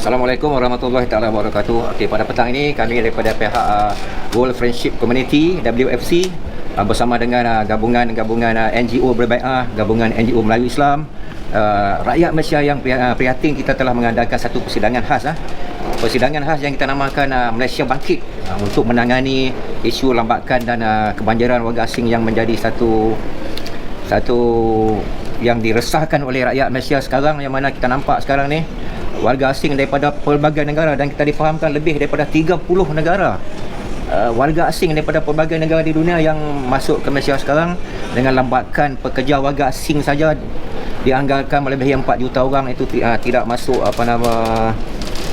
Assalamualaikum warahmatullahi taala wabarakatuh. Okey, pada petang ini kami daripada pihak World Friendship Community WFC bersama dengan gabungan NGO berbaiah, gabungan NGO Melayu Islam, rakyat Malaysia yang prihatin, kita telah mengadakan satu persidangan khas persidangan khas yang kita namakan Malaysia Bangkit untuk menangani isu lambakan dan kebanjiran warga asing yang menjadi satu yang diresahkan oleh rakyat Malaysia sekarang, yang mana kita nampak sekarang ni warga asing daripada pelbagai negara, dan kita difahamkan lebih daripada 30 negara warga asing daripada pelbagai negara di dunia yang masuk ke Malaysia sekarang. Dengan lambakan pekerja warga asing saja dianggarkan melebihi 4 juta orang itu tidak masuk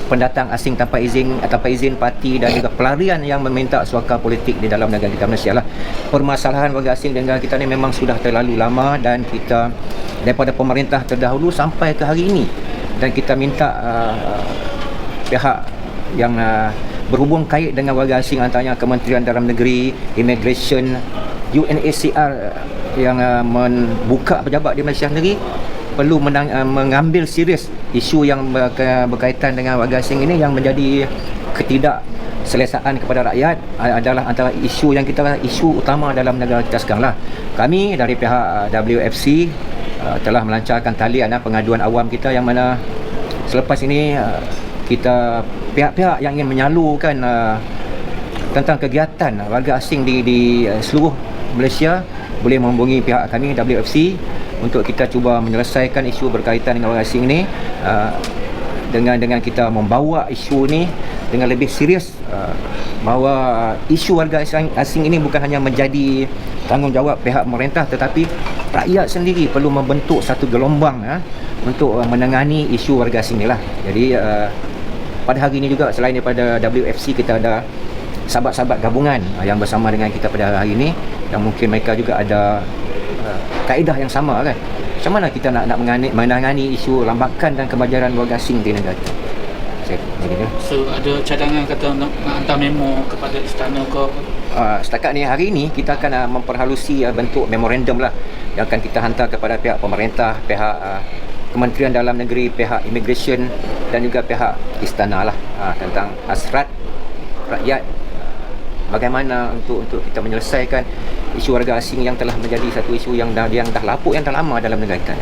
pendatang asing tanpa izin parti dan juga pelarian yang meminta suaka politik di dalam negara kita Malaysia lah. Permasalahan warga asing di negara kita ni memang sudah terlalu lama, dan kita daripada pemerintah terdahulu sampai ke hari ini, dan kita minta pihak yang berhubung kait dengan warga asing, antaranya Kementerian Dalam Negeri, Immigration, UNHCR yang membuka pejabat di Malaysia sendiri perlu mengambil serius isu yang berkaitan dengan warga asing ini, yang menjadi ketidakselesaan kepada rakyat adalah antara isu yang isu utama dalam negara kita sekarang lah. Kami dari pihak WFC telah melancarkan talian pengaduan awam kita, yang mana selepas ini kita pihak-pihak yang ingin menyalurkan tentang kegiatan warga asing di seluruh Malaysia boleh menghubungi pihak kami WFC untuk kita cuba menyelesaikan isu berkaitan dengan warga asing ini, dengan kita membawa isu ini dengan lebih serius, bahawa isu warga asing ini bukan hanya menjadi tanggungjawab pihak pemerintah, tetapi rakyat sendiri perlu membentuk satu gelombang untuk menangani isu warga asing inilah. Jadi pada hari ini juga, selain daripada WFC, kita ada sahabat-sahabat gabungan yang bersama dengan kita pada hari ini, yang mungkin mereka juga ada kaedah yang sama kan. Macam mana kita nak menangani isu lambakan dan kebanjiran warga asing di negara kita? So ada cadangan kata nak hantar memo kepada istana ke? Setakat ni, hari ini kita akan memperhalusi bentuk memorandum lah yang akan kita hantar kepada pihak pemerintah, pihak Kementerian Dalam Negeri, pihak Immigration dan juga pihak istana lah, tentang hasrat rakyat, bagaimana untuk kita menyelesaikan isu warga asing yang telah menjadi satu isu yang dah lapuk, yang dah lama dalam negara kita.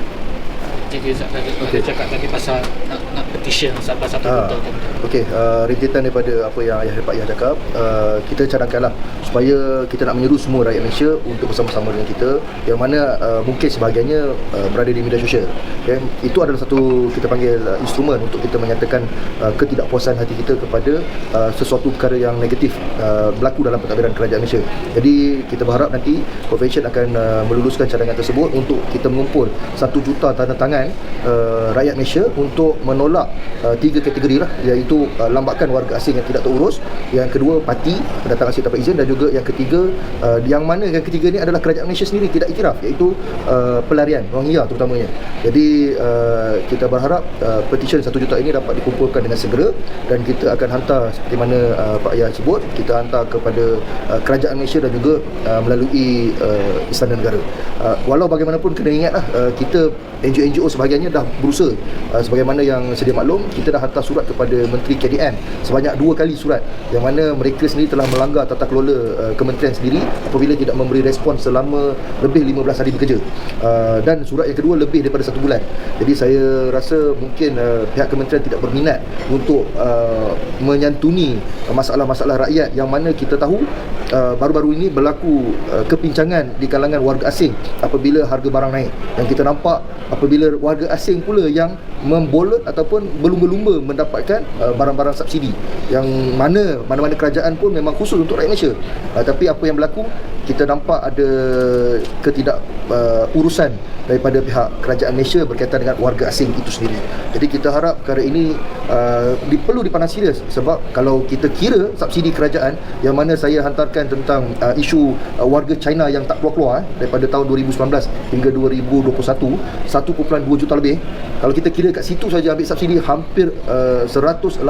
Jadi kita cakap tadi pasal nak petition sampai 1 juta. Okey, rintitan daripada apa yang Pak Yah cakap, kita cadangkanlah supaya kita nak menyeru semua rakyat Malaysia untuk bersama-sama dengan kita, yang mana mungkin sebahagiannya berada di media sosial. Okay? Itu adalah satu, kita panggil instrumen untuk kita menyatakan ketidakpuasan hati kita kepada sesuatu perkara yang negatif berlaku dalam pentadbiran kerajaan Malaysia. Jadi kita berharap nanti Convention akan meluluskan cadangan tersebut untuk kita mengumpul 1 juta tanda tangan rakyat Malaysia untuk menolak 3 kategori lah, iaitu lambakan warga asing yang tidak terurus, yang kedua parti pendatang asing tanpa izin, dan juga yang ketiga yang mana yang ketiga ni adalah kerajaan Malaysia sendiri tidak iktiraf, iaitu pelarian Rohingya terutamanya. Jadi kita berharap petition 1 juta ini dapat dikumpulkan dengan segera, dan kita akan hantar seperti mana Pak Yah sebut, kita hantar kepada kerajaan Malaysia dan juga melalui Istana Negara. Walau bagaimanapun, kena ingatlah kita NGO sebahagiannya dah berusaha, sebagaimana yang sedia maklum, kita dah hantar surat kepada Menteri KDN sebanyak 2 kali surat, yang mana mereka sendiri telah melanggar tata kelola kementerian sendiri apabila tidak memberi respon selama lebih 15 hari bekerja, dan surat yang kedua lebih daripada 1 bulan. Jadi saya rasa mungkin pihak kementerian tidak berminat untuk menyantuni masalah-masalah rakyat, yang mana kita tahu baru-baru ini berlaku kepincangan di kalangan warga asing apabila harga barang naik, dan kita nampak apabila warga asing pula yang membolot ataupun berlumba-lumba mendapatkan barang-barang subsidi, yang mana-mana kerajaan pun memang khusus untuk rakyat Malaysia. Tapi apa yang berlaku, kita nampak ada urusan daripada pihak kerajaan Malaysia berkaitan dengan warga asing itu sendiri. Jadi kita harap perkara ini perlu dipandang serius, sebab kalau kita kira subsidi kerajaan, yang mana saya hantarkan tentang isu warga China yang tak keluar-keluar daripada tahun 2019 hingga 2021, 1.2 juta lebih. Kalau kita kira kat situ saja ambil subsidi, hampir 180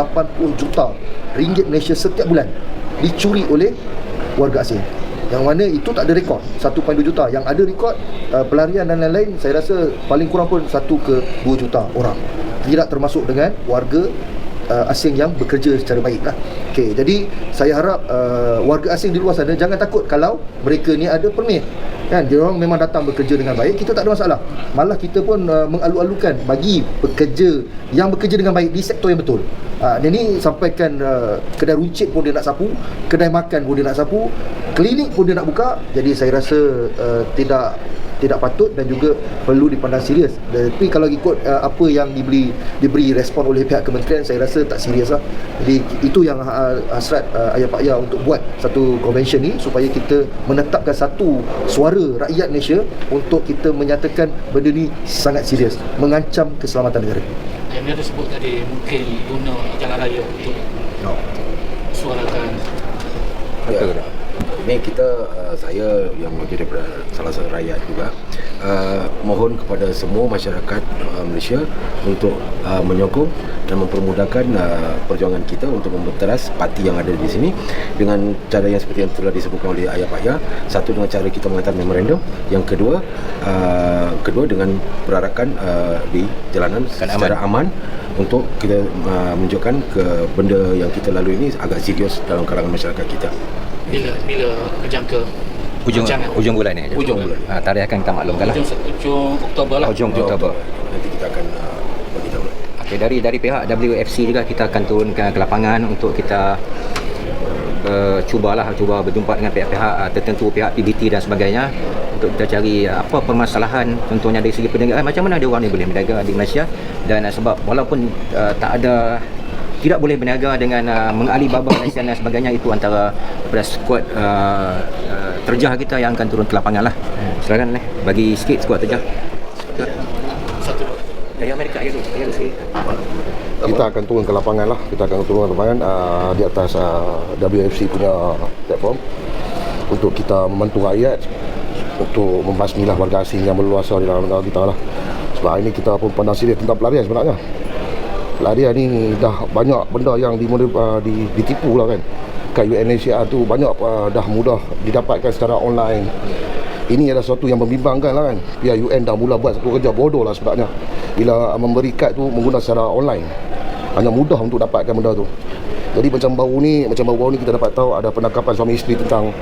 juta ringgit Malaysia setiap bulan dicuri oleh warga asing, yang mana itu tak ada rekod 1.2 juta. Yang ada rekod pelarian dan lain-lain, saya rasa paling kurang pun 1 ke 2 juta orang, tidak termasuk dengan warga asing yang bekerja secara baik lah. Okey, jadi saya harap warga asing di luar sana jangan takut kalau mereka ni ada permit. Kan, dia orang memang datang bekerja dengan baik, kita tak ada masalah. Malah kita pun mengalu-alukan bagi pekerja yang bekerja dengan baik di sektor yang betul. Dia ni sampaikan kedai runcit pun dia nak sapu, kedai makan pun dia nak sapu, klinik pun dia nak buka. Jadi saya rasa tidak patut dan juga perlu dipandang serius. Tapi kalau ikut apa yang diberi respon oleh pihak kementerian, saya rasa tak serius lah. Jadi itu yang hasrat ayah Pak Ya untuk buat satu convention ni, supaya kita menetapkan satu suara rakyat Malaysia untuk kita menyatakan benda ni sangat serius, mengancam keselamatan negara. Yang ada sebut tadi mungkin guna jalan raya untuk suarakan. Ya, ini kita saya yang mewakili daripada salah satu rakyat juga mohon kepada semua masyarakat Malaysia untuk menyokong dan mempermudahkan perjuangan kita untuk membenteras parti yang ada di sini dengan cara yang seperti yang telah disebutkan oleh ayah Pak Ya. Satu, dengan cara kita menghantar memorandum. Yang kedua dengan perarakan di jalanan secara aman untuk kita menunjukkan ke benda yang kita lalui ini agak serius dalam kalangan masyarakat kita. Bila kejangka Ujung bulan ni. Ujung bulan. Tarikh akan kita maklumkan lah. Ujung Oktober lah. Ujung Oktober. Nanti kita akan bagi tahu. Okay, dari pihak WFC juga kita akan turunkan ke lapangan untuk kita cuba berjumpa dengan pihak-pihak tertentu, pihak PBT dan sebagainya, untuk kita cari apa permasalahan, contohnya dari segi perniagaan, macam mana dia orang ni boleh berniaga di Malaysia. Dan sebab walaupun tidak boleh berniaga dengan mengalibaba lesen dan sebagainya, itu antara daripada skuad terjah kita yang akan turun ke lapangan lah. Silakan bagi sikit skuad terjah. Dari Amerika aja sikit. Kita akan turun ke lapangan lah. Kita akan turun ke lapangan di atas WFC punya platform untuk kita membantu rakyat untuk membasmilah warga asing yang berluasa di dalam negara kita lah. Sebab hari ini kita pun pandang serius tentang pelarian sebenarnya. Pelarian ni dah banyak benda yang ditipu lah kan. Kat UNHCR tu banyak dah mudah didapatkan secara online. Ini adalah sesuatu yang membimbangkan lah kan. Pihak UN dah mula buat satu kerja bodoh lah sebenarnya bila memberi kad tu menggunakan secara online. Hanya mudah untuk dapatkan benda tu. Jadi macam baru ni kita dapat tahu ada penangkapan suami isteri tentang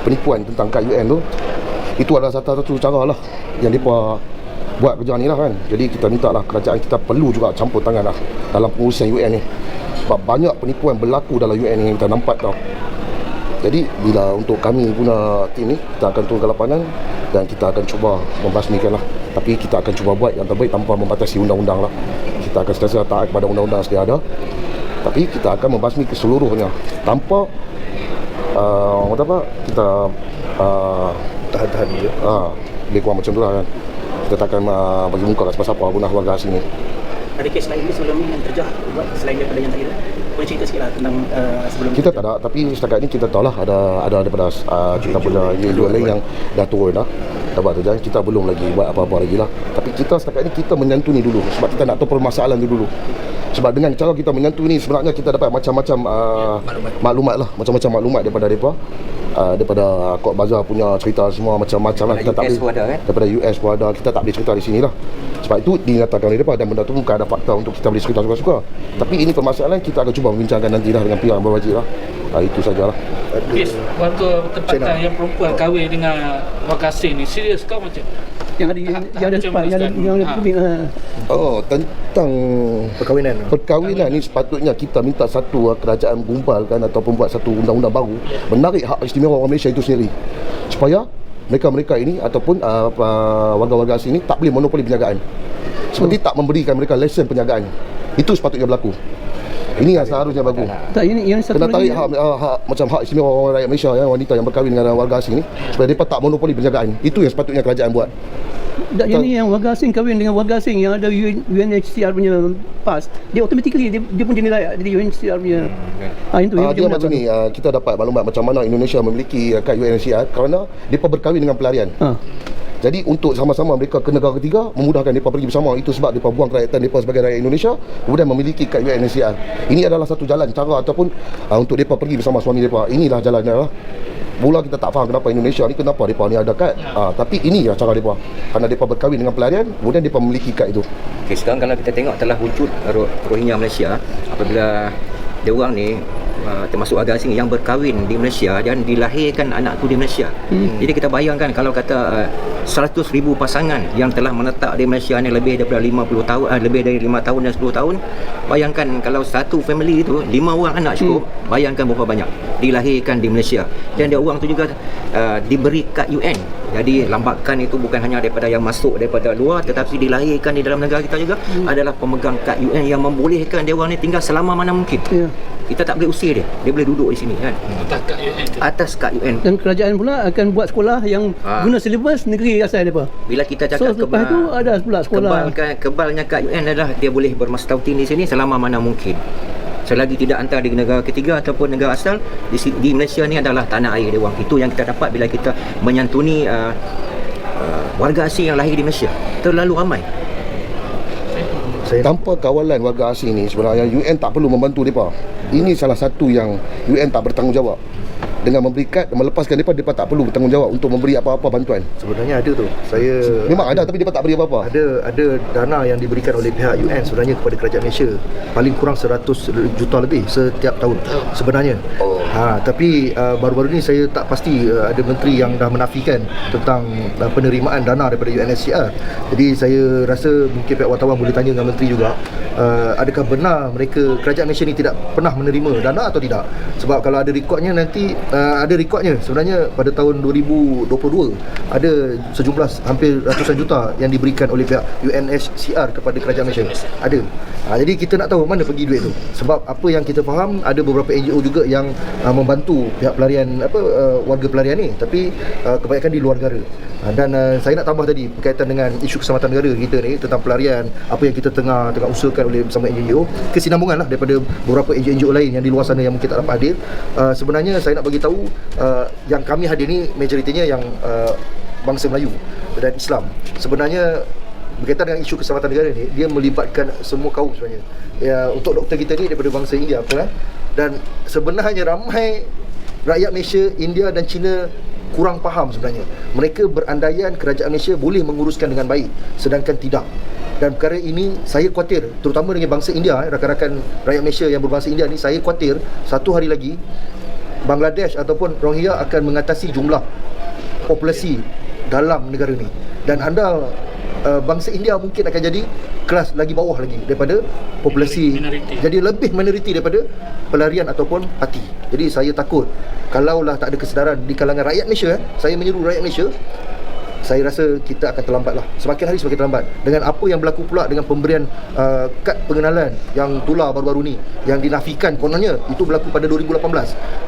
penipuan tentang kad UN tu. Itu adalah satu cara lah yang mereka buat kerja ni lah kan. Jadi kita minta lah kerajaan kita perlu juga campur tangan lah dalam pengurusan UN ni. Sebab banyak penipuan berlaku dalam UN ni yang kita nampak tau. Jadi bila untuk kami guna tim ni, kita akan turun ke lapangan dan kita akan cuba membasmikan lah. Tapi kita akan cuba buat yang terbaik tanpa membatasi undang-undang lah. Kita akan sentiasa taat kepada undang-undang sedia ada. Tapi kita akan membasmi keseluruhnya tanpa kita Tahan-tahan je. lebih kurang macam tu lah kan. Kita takkan bagi muka kat siapa-siapa guna warga asing ni. Ada kes lain ni sebelum ni yang terjah buat selain daripada yang tadi tu? Boleh cerita sikit lah tentang sebelum Kita tak ada, tapi setakat ni kita tahu lah ada daripada kita punya individu lain yang dah turun dah dapat terjah. Kita belum lagi buat apa-apa lagi lah. Tapi kita setakat ni kita menyantuni dulu sebab kita nak tahu permasalahan tu dulu. Sebab dengan cara kita menyantuni sebenarnya kita dapat macam-macam maklumat lah, macam-macam maklumat daripada mereka. Daripada Court Bazaar punya cerita semua macam-macam lah. Kita tak boleh, daripada US pun ada, kita tak boleh cerita di sini lah. Sebab itu dinyatakan oleh mereka dan benda tu bukan ada fakta untuk kita boleh cerita suka-suka. Tapi ini permasalahan kita akan cuba membincangkan nanti lah dengan pihak yang berwajib lah. Itu sajalah. Kes warga tempatan yang perempuan kahwin dengan warga asing ni serius kau macam? yang ada Tentang perkahwinan ni sepatutnya kita minta satu kerajaan gumbalkan ataupun buat satu undang-undang baru menarik hak istimewa orang Malaysia itu sendiri supaya mereka ini ataupun warga-warga asing ni tak boleh monopoli perniagaan, seperti tak memberikan mereka lesen perniagaan. Itu sepatutnya berlaku. Ini yang seharusnya bagus. Tak, ini satu kena tarik lagi macam hak istimewa orang rakyat Malaysia yang wanita yang berkahwin dengan warga asing ni supaya mereka tak monopoli perniagaan. Itu yang sepatutnya kerajaan buat. Tak, ini yang warga asing kahwin dengan warga asing yang ada UNHCR punya PAS, dia automatically dia pun jenis layak jadi UNHCR punya. Itu dia macam ni, kita dapat maklumat macam mana Indonesia memiliki kad UNHCR kerana mereka berkahwin dengan pelarian. Jadi untuk sama-sama mereka ke negara ketiga memudahkan mereka pergi bersama. Itu sebab mereka buang kerakyatan mereka sebagai rakyat Indonesia kemudian memiliki kad UNHCR. Ini adalah satu jalan cara ataupun untuk mereka pergi bersama suami mereka. Inilah jalannya lah. Mula kita tak faham kenapa Indonesia ni, kenapa mereka ni ada kad. Tapi ini lah cara mereka. Kerana mereka berkahwin dengan pelarian, kemudian mereka memiliki kad itu. Okay, sekarang kalau kita tengok telah wujud Rohingya Malaysia, apabila dia orang ni termasuk warga asing yang berkahwin di Malaysia dan dilahirkan anak tu di Malaysia. Jadi kita bayangkan kalau kata 100,000 pasangan yang telah menetap di Malaysia ni lebih daripada 50 tahun, lebih dari 5 tahun dan 10 tahun, bayangkan kalau satu family itu 5 orang anak cukup, bayangkan berapa banyak dilahirkan di Malaysia. Dan dia orang tu juga diberi kad UN. Jadi lambakan itu bukan hanya daripada yang masuk daripada luar, tetapi dilahirkan di dalam negara kita juga adalah pemegang kad UN yang membolehkan dia orang ni tinggal selama mana mungkin. Kita tak boleh usir dia. Dia boleh duduk di sini kan. Atas kad UN. Dan kerajaan pula akan buat sekolah yang guna selebas negeri asal mereka. Bila kita cakap lepas tu ada pula sekolah. Kebalnya kad UN adalah dia boleh bermastautin di sini selama mana mungkin. Selagi tidak hantar di negara ketiga ataupun negara asal, di Malaysia ni adalah tanah air dia orang. Itu yang kita dapat bila kita menyantuni warga asing yang lahir di Malaysia. Terlalu ramai. Tanpa kawalan warga asing ni, sebenarnya UN tak perlu membantu mereka. Ini salah satu yang UN tak bertanggungjawab. Dengan memberi kad, melepaskan mereka tak perlu bertanggungjawab untuk memberi apa-apa bantuan. Sebenarnya ada tu. Memang ada, tapi mereka tak beri apa-apa. Ada dana yang diberikan oleh pihak UN sebenarnya kepada kerajaan Malaysia. Paling kurang 100 juta lebih setiap tahun sebenarnya. Tapi baru-baru ni saya tak pasti ada menteri yang dah menafikan tentang penerimaan dana daripada UNHCR. Jadi saya rasa mungkin pihak wartawan boleh tanya dengan menteri juga, adakah benar kerajaan Malaysia ni tidak pernah menerima dana atau tidak? Sebab kalau ada rekodnya nanti ada rekodnya sebenarnya pada tahun 2022 ada sejumlah hampir ratusan juta yang diberikan oleh pihak UNHCR kepada kerajaan Malaysia. Ada. Jadi kita nak tahu mana pergi duit tu. Sebab apa yang kita faham, ada beberapa NGO juga yang membantu pihak pelarian warga pelarian ni, tapi kebanyakan di luar negara. Dan saya nak tambah tadi berkaitan dengan isu keselamatan negara kita ni tentang pelarian, apa yang kita tengah usahakan oleh bersama NGO, kesinambungan lah daripada beberapa NGO lain yang di luar sana yang mungkin tak dapat hadir. Sebenarnya saya nak bagi tahu yang kami hadir ni majoritinya yang bangsa Melayu dan Islam. Sebenarnya berkaitan dengan isu keselamatan negara ni, dia melibatkan semua kaum sebenarnya. Untuk doktor kita ni daripada bangsa India dan sebenarnya ramai rakyat Malaysia, India dan China kurang faham sebenarnya. Mereka berandaian kerajaan Malaysia boleh menguruskan dengan baik, sedangkan tidak. Dan perkara ini saya khawatir, terutama dengan bangsa India, rakan-rakan rakyat Malaysia yang berbangsa India ni, saya khawatir satu hari lagi Bangladesh ataupun Rohingya akan mengatasi jumlah populasi dalam negara ni. Dan anda bangsa India mungkin akan jadi kelas lagi bawah lagi daripada populasi minoriti. Jadi lebih minoriti daripada pelarian ataupun parti. Jadi saya takut kalaulah tak ada kesedaran di kalangan rakyat Malaysia, saya menyeru rakyat Malaysia, saya rasa kita akan terlambatlah. Semakin hari semakin terlambat. Dengan apa yang berlaku pula dengan pemberian kad pengenalan yang tular baru-baru ni, yang dinafikan kononnya itu berlaku pada 2018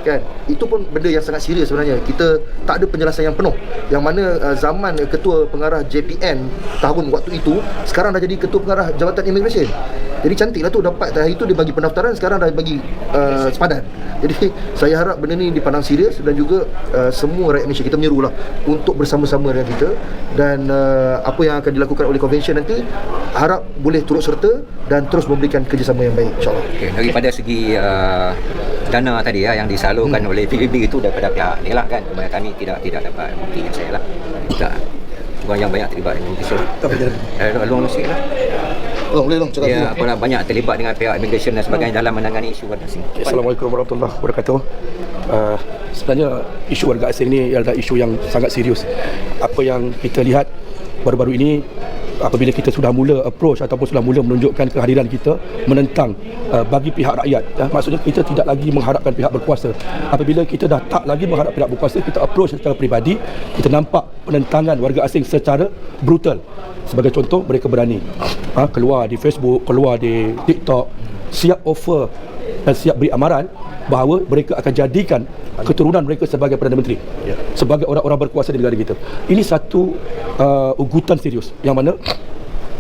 kan. Itu pun benda yang sangat serius sebenarnya. Kita tak ada penjelasan yang penuh. Yang mana zaman ketua pengarah JPN tahun waktu itu, sekarang dah jadi ketua pengarah Jabatan Immigration. Jadi cantiklah tu, dapat hari itu dia bagi pendaftaran, sekarang dah bagi sepadan. Jadi saya harap benda ni dipandang serius dan juga semua rakyat Malaysia kita menyerulah untuk bersama-sama dengan kita. Dan apa yang akan dilakukan oleh convention nanti harap boleh turut serta dan terus memberikan kerjasama yang baik, insyaAllah. Okay, daripada segi dana tadi yang disalurkan oleh PBB itu daripada pihak ni lah kan, kebanyakan kami tidak dapat bukti yang saya lah. Tak, orang yang banyak terlibat dengan immigration. Long sikit lah. Boleh dong cakap dulu. Apalah, banyak terlibat dengan pihak immigration dan sebagainya dalam menangani isu warga asing. Assalamualaikum warahmatullahi wabarakatuh. Sebenarnya isu warga asing ni adalah isu yang sangat serius. Apa yang kita lihat baru-baru ini, apabila kita sudah mula approach ataupun sudah mula menunjukkan kehadiran kita menentang bagi pihak rakyat, maksudnya kita tidak lagi mengharapkan pihak berkuasa. Apabila kita dah tak lagi mengharap pihak berkuasa, kita approach secara peribadi, kita nampak penentangan warga asing secara brutal. Sebagai contoh, mereka berani keluar di Facebook, keluar di TikTok, siap offer dan siap beri amaran bahawa mereka akan jadikan keturunan mereka sebagai Perdana Menteri, sebagai orang-orang berkuasa di negara kita. Ini satu ugutan serius yang mana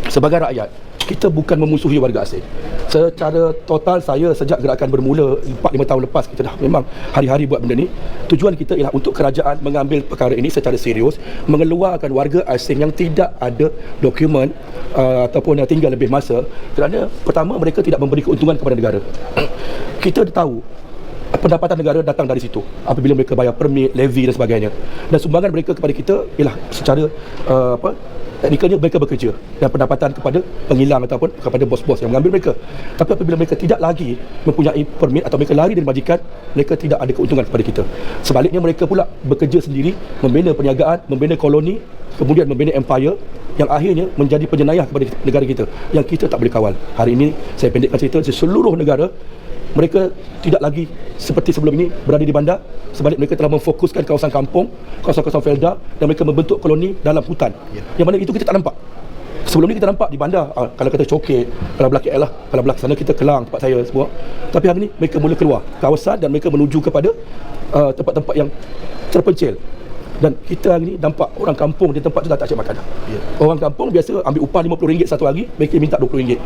sebagai rakyat kita bukan memusuhi warga asing. Secara total, saya sejak gerakan bermula 4-5 tahun lepas, kita dah memang hari-hari buat benda ni. Tujuan kita ialah untuk kerajaan mengambil perkara ini secara serius, mengeluarkan warga asing yang tidak ada dokumen ataupun yang tinggal lebih masa, kerana pertama, mereka tidak memberi keuntungan kepada negara. Kita tahu pendapatan negara datang dari situ apabila mereka bayar permit, levy dan sebagainya. Dan sumbangan mereka kepada kita ialah secara teknikalnya mereka bekerja dan pendapatan kepada penghilang ataupun kepada bos-bos yang mengambil mereka. Tapi apabila mereka tidak lagi mempunyai permit atau mereka lari dari majikan, mereka tidak ada keuntungan kepada kita. Sebaliknya mereka pula bekerja sendiri, membina perniagaan, membina koloni, kemudian membina empire yang akhirnya menjadi penjenayah kepada negara kita yang kita tak boleh kawal. Hari ini saya pendekkan cerita, di seluruh negara mereka tidak lagi seperti sebelum ini berada di bandar. Sebaliknya mereka telah memfokuskan kawasan kampung, kawasan-kawasan felda, dan mereka membentuk koloni dalam hutan. Yang mana itu kita tak nampak. Sebelum ni kita nampak di bandar, kalau kata Coket, kalau belah KL lah, kalau belah sana kita Kelang, tempat saya semua. Tapi hari ni mereka mula keluar kawasan dan mereka menuju kepada tempat-tempat yang terpencil. Dan kita hari ni nampak orang kampung di tempat tu dah tak cari makan. Orang kampung biasa ambil upah RM50 satu hari, mereka minta RM20.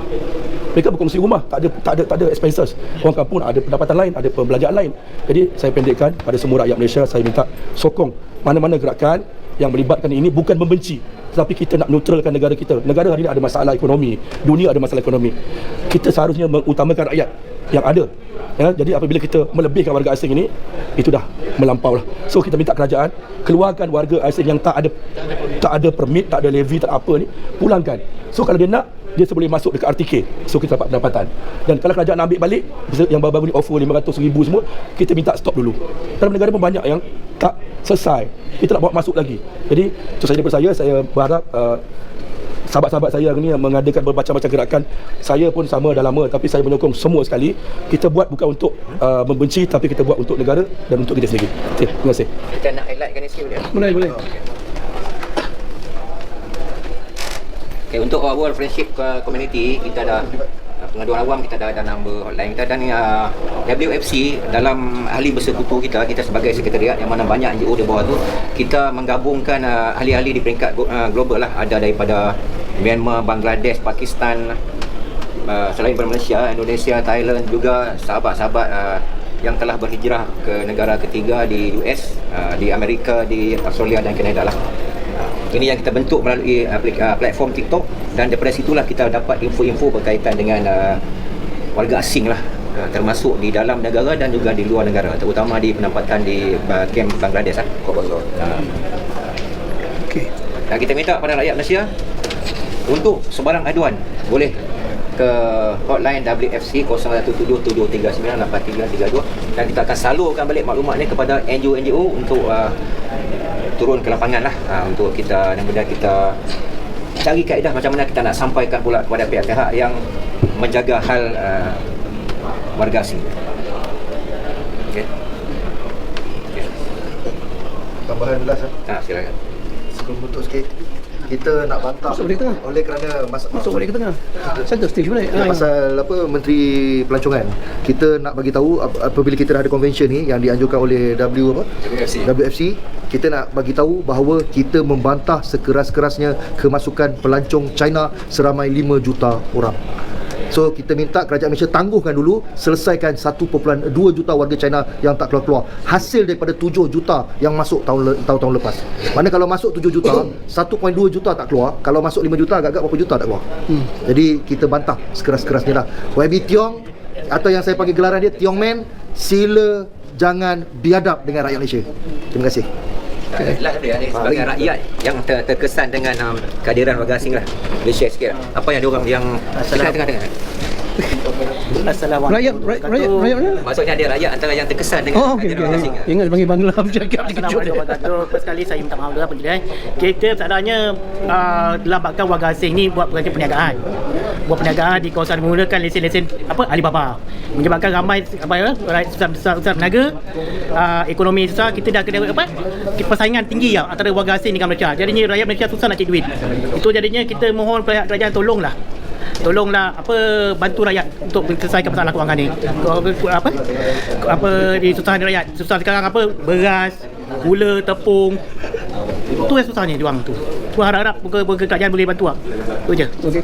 Mereka berkongsi rumah, tak ada expenses. Orang kampung ada pendapatan lain, ada pembelanjaan lain. Jadi saya pendekkan pada semua rakyat Malaysia, saya minta sokong mana-mana gerakan yang melibatkan ini, bukan membenci, tetapi kita nak neutralkan negara kita. Negara hari ini ada masalah ekonomi, dunia ada masalah ekonomi. Kita seharusnya mengutamakan rakyat yang ada. Jadi apabila kita melebihkan warga asing ini, itu dah melampau lah. So kita minta kerajaan keluarkan warga asing yang tak ada permit, tak ada levy, tak apa ni, pulangkan. So kalau dia nak, dia boleh masuk dekat RTK. So kita dapat pendapatan. Dan kalau kerajaan nak ambil balik yang baru-baru ni offer 500,000 semua, kita minta stop dulu. Dalam negara pun banyak yang tak selesai, kita nak bawa masuk lagi. Jadi itu saja daripada saya berharap sahabat-sahabat saya hari ni yang mengadakan bermacam-macam gerakan, saya pun sama dah lama, tapi saya menyokong semua sekali. Kita buat bukan untuk membenci, tapi kita buat untuk negara dan untuk kita sendiri. Okay, terima kasih. Kita nak highlightkan isu dia. Boleh. Okay, untuk World Friendship Community, kita dah pengaduan awam, kita dah ada nombor hotline kita, dan WFC dalam ahli bersekutu kita sebagai sekretariat yang mana banyak NGO di bawah tu, kita menggabungkan ahli-ahli di peringkat global lah, ada daripada Myanmar, Bangladesh, Pakistan, selain daripada Malaysia, Indonesia, Thailand, juga sahabat-sahabat yang telah berhijrah ke negara ketiga di US, di Amerika, di Australia dan Kanada lah. Ini yang kita bentuk melalui platform TikTok, dan daripada situlah kita dapat info-info berkaitan dengan warga asing lah, termasuk di dalam negara dan juga di luar negara, terutama di penempatan di kamp Bangladesh lah. Okey. Dan kita minta pada rakyat Malaysia untuk sebarang aduan boleh ke hotline WFC 0177398332, dan kita akan salurkan balik maklumat ni kepada NGO untuk turun ke lapangan lah, untuk kita kita cari kaedah macam mana kita nak sampaikan pula kepada pihak-pihak yang menjaga hal warga asing. Okey. Tambahan belas Silakan. sebelum putus sikit, kita nak bantah Masuk balik tengah. oleh kerana Masuk balik ke tengah. Center stage balik. pasal Menteri Pelancongan. Kita nak bagi tahu apabila kita dah ada convention ni yang dianjurkan oleh WFC, kita nak bagi tahu bahawa kita membantah sekeras-kerasnya kemasukan pelancong China seramai 5 juta orang. So kita minta kerajaan Malaysia tangguhkan dulu, selesaikan 1.2 juta warga China yang tak keluar-keluar, hasil daripada 7 juta yang masuk tahun lepas. Mana kalau masuk 7 juta, 1.2 juta tak keluar. Kalau masuk 5 juta, agak-agak berapa juta tak keluar. Jadi kita bantah sekeras-kerasnya lah. YB Tiong, atau yang saya panggil gelaran dia Tiong Man, sila jangan biadab dengan rakyat Malaysia. Terima kasih. Lah dia ni sebagai rakyat yang terkesan dengan kehadiran warga asing lah. Boleh share sikit apa yang diorang yang tengah-tengah. Rakyat mana? Maksudnya ada rakyat antara yang terkesan dengan kehadiran warga asing. Ingat panggil Bangla bercakap Assalamualaikum warahmatullahi wabarakatuh. First kali saya minta maaf dulu penjelasan. Kita sebenarnya lambatkan warga asing ni buat perniagaan. Buat perniagaan di kawasan menggunakan lesen-lesen Alibaba. Menyebabkan ramai rakyat susah berniaga, ekonomi susah, kita dah kena persaingan tinggi antara warga asing dengan Malaysia. Jadinya rakyat Malaysia susah nak cari duit. Itu jadinya kita mohon kerajaan tolonglah bantu rakyat untuk menyelesaikan masalah kewangan ni. Disusahan rakyat. Susah sekarang beras, gula, tepung. Itu yang susahnya diorang tu. Aku harap kerajaan boleh bantu lah. Itu je. Okey.